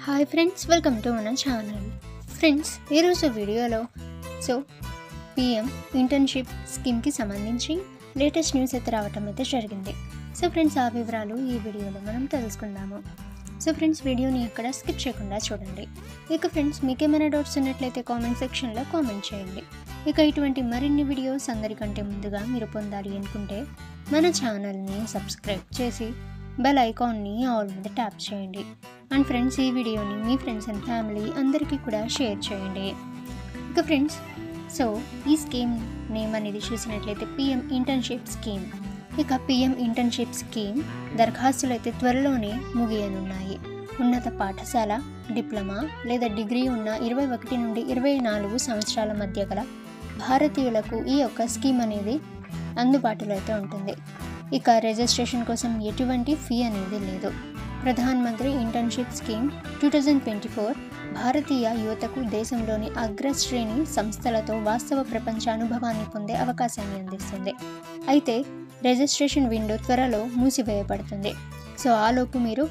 Hi friends, welcome to మన channel. Friends, ఈరోజు వీడియోలో పిఎం ఇంటర్న్షిప్ స్కీమ్కి సంబంధించి లేటెస్ట్ న్యూస్ అయితే రావటం అయితే జరిగింది. ఫ్రెండ్స్, ఆ వివరాలు ఈ వీడియోలో మనం తెలుసుకుందాము. ఫ్రెండ్స్, వీడియోని ఇక్కడ స్కిప్ చేయకుండా చూడండి. ఫ్రెండ్స్, మీకేమైనా డౌట్స్ ఉన్నట్లయితే కామెంట్ సెక్షన్లో కామెంట్ చేయండి. ఇటువంటి మరిన్ని వీడియోస్ అందరికంటే ముందుగా మీరు పొందాలి అనుకుంటే మన ఛానల్ని సబ్స్క్రైబ్ చేసి బెల్ ఐకాన్ని ఆల్ మీద ట్యాప్ చేయండి. అండ్ ఫ్రెండ్స్, ఈ వీడియోని మీ ఫ్రెండ్స్ అండ్ ఫ్యామిలీ అందరికీ కూడా షేర్ చేయండి. ఫ్రెండ్స్, ఈ స్కీమ్ నేమ్ అనేది చూసినట్లయితే PM internship scheme. PM internship scheme దరఖాస్తులు అయితే త్వరలోనే ముగియనున్నాయి. ఉన్నత పాఠశాల, డిప్లొమా లేదా డిగ్రీ ఉన్న 21 నుండి 24 సంవత్సరాల మధ్య గల భారతీయులకు ఈ స్కీమ్ అనేది అందుబాటులో అయితే ఉంటుంది. రిజిస్ట్రేషన్ కోసం ఎటువంటి ఫీ అనేది లేదు. ప్రధాన్ మంత్రి ఇంటర్న్షిప్ స్కీమ్ 2024 భారతీయ యువతకు దేశంలోని అగ్రశ్రేణి సంస్థలతో వాస్తవ ప్రపంచ అనుభవాన్ని పొందే అవకాశాన్ని అందిస్తుంది. అయితే రిజిస్ట్రేషన్ విండో త్వరలో మూసివేయబడుతుంది. ఆలోపు మీరు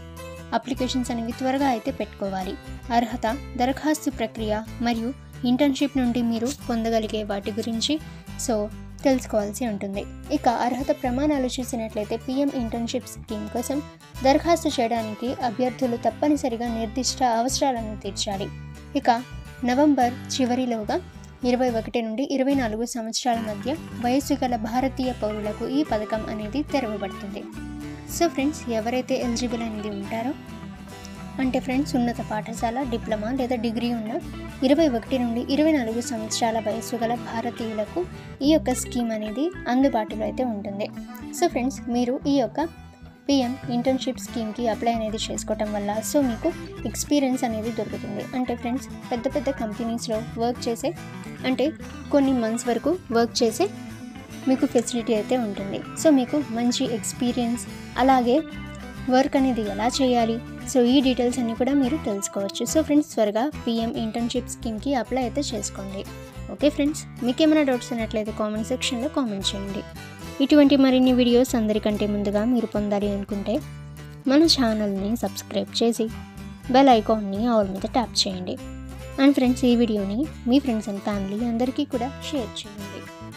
అప్లికేషన్స్ అనేవి త్వరగా అయితే పెట్టుకోవాలి. అర్హత, దరఖాస్తు ప్రక్రియ మరియు ఇంటర్న్షిప్ నుండి మీరు పొందగలిగే వాటి గురించి తెలుసుకోవాల్సి ఉంటుంది. అర్హత ప్రమాణాలు చూసినట్లయితే పిఎం ఇంటర్న్షిప్ స్కీమ్ కోసం దరఖాస్తు చేయడానికి అభ్యర్థులు తప్పనిసరిగా నిర్దిష్ట అవసరాలను తీర్చాలి. నవంబర్ చివరిలోగా 21 నుండి 24 సంవత్సరాల మధ్య వయస్సు గల భారతీయ పౌరులకు ఈ పథకం అనేది తెరవబడుతుంది. ఫ్రెండ్స్, ఎవరైతే ఎలిజిబుల్ అనేది ఉంటారో అంటే ఫ్రెండ్స్ ఉన్నత పాఠశాల, డిప్లొమా లేదా డిగ్రీ ఉన్న 21 నుండి 24 సంవత్సరాల వయస్సు గల భారతీయులకు ఈ స్కీమ్ అనేది అందుబాటులో అయితే ఉంటుంది. ఫ్రెండ్స్, మీరు ఈ పిఎం ఇంటర్న్షిప్ స్కీమ్కి అప్లై అనేది చేసుకోవటం వల్ల మీకు ఎక్స్పీరియన్స్ అనేది దొరుకుతుంది. అంటే ఫ్రెండ్స్, పెద్ద పెద్ద కంపెనీస్లో వర్క్ చేసే అంటే కొన్ని మంత్స్ వరకు వర్క్ చేసే మీకు ఫెసిలిటీ అయితే ఉంటుంది. మీకు మంచి ఎక్స్పీరియన్స్, అలాగే వర్క్ అనేది ఎలా చేయాలి, ఈ డీటెయిల్స్ అన్నీ కూడా మీరు తెలుసుకోవచ్చు. ఫ్రెండ్స్, త్వరగా పిఎం ఇంటర్న్షిప్ స్కీమ్కి అప్లై అయితే చేసుకోండి. ఓకే ఫ్రెండ్స్, మీకేమైనా డౌట్స్ ఉన్నట్లయితే కామెంట్ సెక్షన్లో కామెంట్ చేయండి. ఇటువంటి మరిన్ని వీడియోస్ అందరికంటే ముందుగా మీరు పొందాలి అనుకుంటే మన ఛానల్ని సబ్స్క్రైబ్ చేసి బెల్ ఐకాన్ని ఆల్ మీద ట్యాప్ చేయండి. అండ్ ఫ్రెండ్స్, ఈ వీడియోని మీ ఫ్రెండ్స్ అండ్ ఫ్యామిలీ అందరికీ కూడా షేర్ చేయండి.